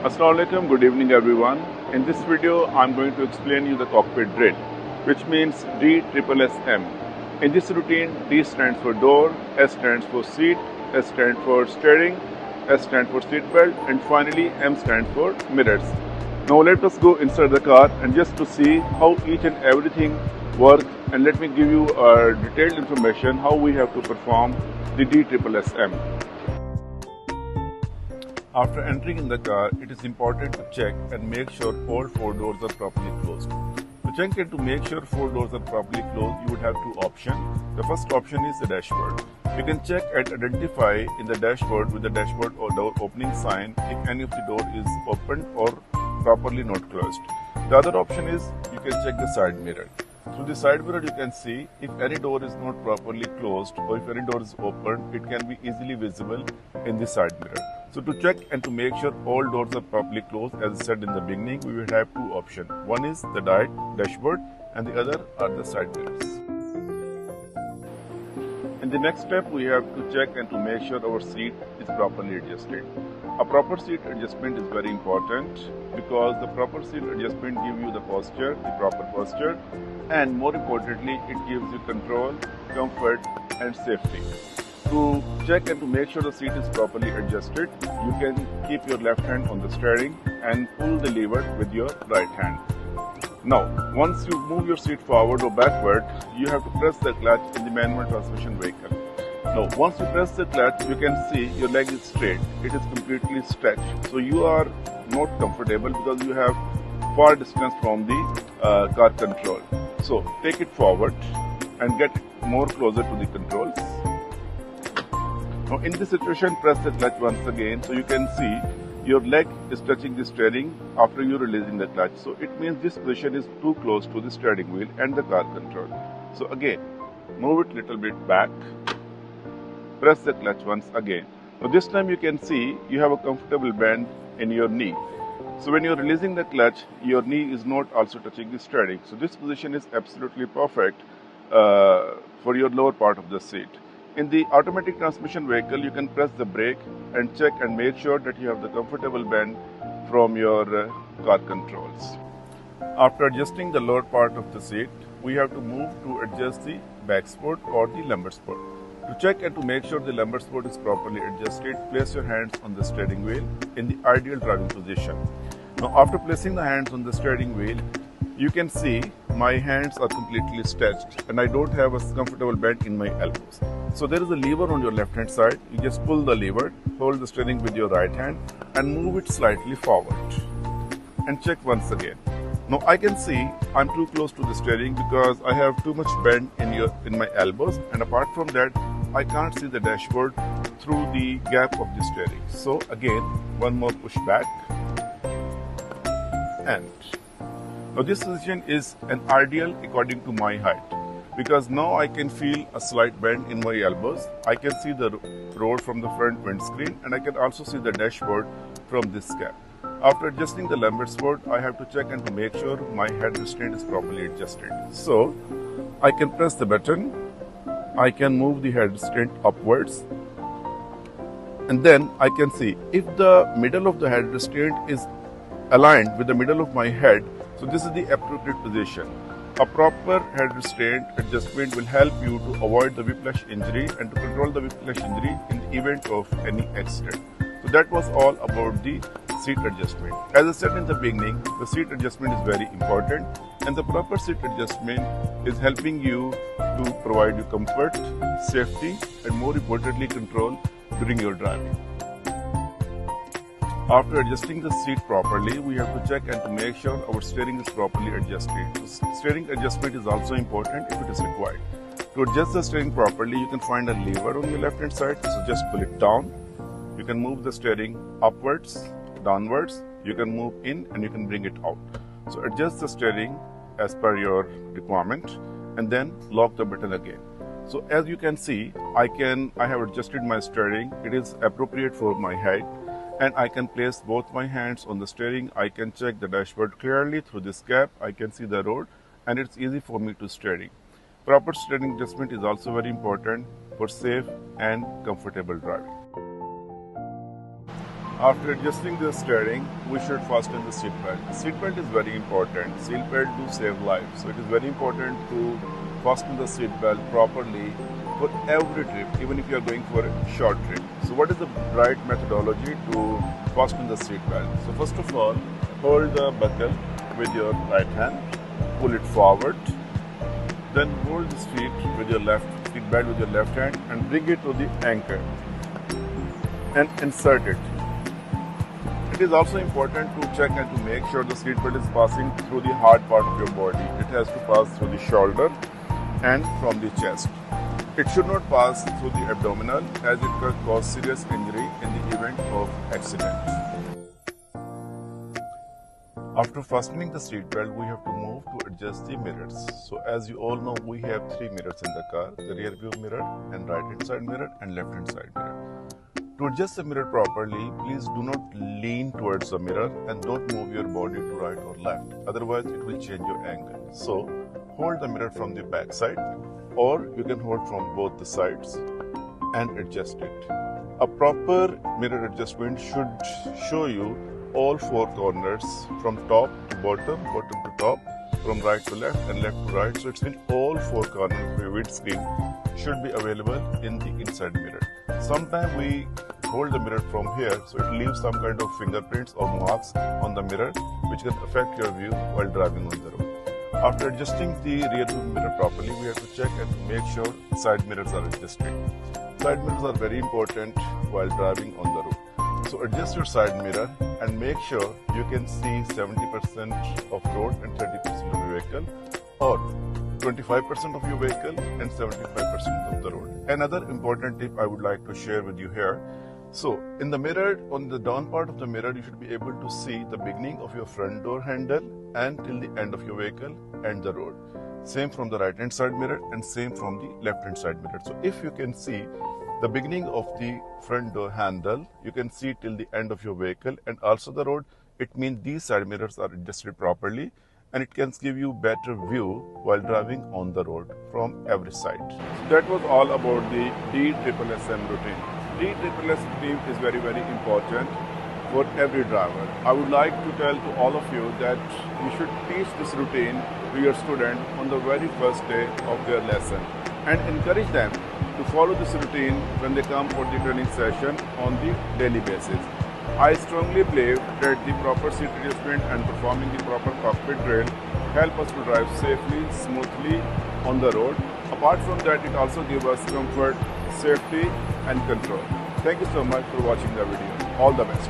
Assalamualaikum, good evening everyone. In this video, I'm going to explain you the cockpit drill, which means DSSM. In this routine, D stands for door, S stands for seat, S stands for steering, S stands for seat belt, and finally M stands for mirrors. Now let us go inside the car and just to see how each and everything works, and let me give you detailed information how we have to perform the DSSM. After entering in the car, it is important to check and make sure all four doors are properly closed. To check and to make sure four doors are properly closed, you would have two options. The first option is the dashboard. You can check and identify in the dashboard with the dashboard or door opening sign if any of the door is opened or properly not closed. The other option is you can check the side mirror. Through the side mirror, you can see if any door is not properly closed or if any door is open, it can be easily visible in the side mirror. So to check and to make sure all doors are properly closed, as I said in the beginning, we will have two options. One is the dashboard and the other are the side mirrors. In the next step, we have to check and to make sure our seat is properly adjusted. A proper seat adjustment is very important because the proper seat adjustment gives you the posture, the proper posture, and more importantly, it gives you control, comfort, and safety. To check and to make sure the seat is properly adjusted, you can keep your left hand on the steering and pull the lever with your right hand. Now, once you move your seat forward or backward, you have to press the clutch in the manual transmission vehicle. Now, once you press the clutch, you can see your leg is straight. It is completely stretched. So you are not comfortable because you have far distance from the car control. So take it forward and get more closer to the controls. Now, in this situation, press the clutch once again so you can see your leg is touching the steering after you releasing the clutch. So it means this position is too close to the steering wheel and the car control. So again, move it little bit back, press the clutch once again. Now this time you can see you have a comfortable bend in your knee. So when you're releasing the clutch, your knee is not also touching the steering. So this position is absolutely perfect for your lower part of the seat. In the automatic transmission vehicle, you can press the brake and check and make sure that you have the comfortable bend from your car controls. After adjusting the lower part of the seat, we have to move to adjust the back support or the lumbar support. To check and to make sure the lumbar support is properly adjusted, place your hands on the steering wheel in the ideal driving position. Now, after placing the hands on the steering wheel, you can see my hands are completely stretched and I don't have a comfortable bend in my elbows. So there is a lever on your left hand side. You just pull the lever, hold the steering with your right hand and move it slightly forward and check once again. Now I can see I'm too close to the steering because I have too much bend in my elbows, and apart from that I can't see the dashboard through the gap of the steering. So again, one more push back, and now this position is an ideal according to my height because now I can feel a slight bend in my elbows. I can see the road from the front windscreen and I can also see the dashboard from this gap. After adjusting the lumbar support, I have to check and to make sure my head restraint is properly adjusted. So I can press the button, I can move the head restraint upwards, and then I can see if the middle of the head restraint is aligned with the middle of my head. So this is the appropriate position. A proper head restraint adjustment will help you to avoid the whiplash injury and to control the whiplash injury in the event of any accident. So that was all about the seat adjustment. As I said in the beginning, the seat adjustment is very important, and the proper seat adjustment is helping you to provide you comfort, safety, and more importantly control during your driving. After adjusting the seat properly, we have to check and to make sure our steering is properly adjusted. So steering adjustment is also important if it is required. To adjust the steering properly, you can find a lever on your left hand side, so just pull it down. You can move the steering upwards, downwards, you can move in and you can bring it out. So adjust the steering as per your requirement and then lock the button again. So as you can see, I have adjusted my steering. It is appropriate for my height, and I can place both my hands on the steering. I can check the dashboard clearly through this gap. I can see the road and it's easy for me to steering. Proper steering adjustment is also very important for safe and comfortable driving. After adjusting the steering, we should fasten the seat belt. The seat belt is very important. Seat belt do save lives. So it is very important to fasten the seat belt properly for every trip, even if you are going for a short trip. So what is the right methodology to fasten the seat belt? So first of all, hold the buckle with your right hand, pull it forward, then hold the seat belt with your left hand and bring it to the anchor and insert it. It is also important to check and to make sure the seat belt is passing through the hard part of your body. It has to pass through the shoulder and from the chest. It should not pass through the abdominal as it could cause serious injury in the event of accident. After fastening the seat belt, we have to move to adjust the mirrors. So as you all know, we have 3 mirrors in the car: the rear view mirror and right hand side mirror and left hand side mirror. To adjust the mirror properly, please do not lean towards the mirror and don't move your body to right or left. Otherwise, it will change your angle. So hold the mirror from the back side, or you can hold from both the sides and adjust it. A proper mirror adjustment should show you all 4 corners from top to bottom, bottom to top, from right to left and left to right. So it's in all 4 corners of your windscreen should be available in the inside mirror. Sometimes we hold the mirror from here, so it leaves some kind of fingerprints or marks on the mirror which can affect your view while driving on the road. After adjusting the rear view mirror properly, we have to check and make sure side mirrors are adjusted. Side mirrors are very important while driving on the road. So adjust your side mirror and make sure you can see 70% of road and 30% of your vehicle, or 25% of your vehicle and 75% of the road. Another important tip I would like to share with you here. So in the mirror, on the down part of the mirror, you should be able to see the beginning of your front door handle and till the end of your vehicle and the road. Same from the right hand side mirror and same from the left hand side mirror. So if you can see the beginning of the front door handle, you can see till the end of your vehicle and also the road, it means these side mirrors are adjusted properly and it can give you better view while driving on the road from every side. So that was all about the DSSM routine. DSSM routine is very, very important for every driver. I would like to tell to all of you that you should teach this routine to your student on the very first day of their lesson and encourage them to follow this routine when they come for the training session on the daily basis. I strongly believe that the proper seat adjustment and performing the proper cockpit drill help us to drive safely, smoothly on the road. Apart from that, it also gives us comfort, safety and control. Thank you so much for watching the video. All the best.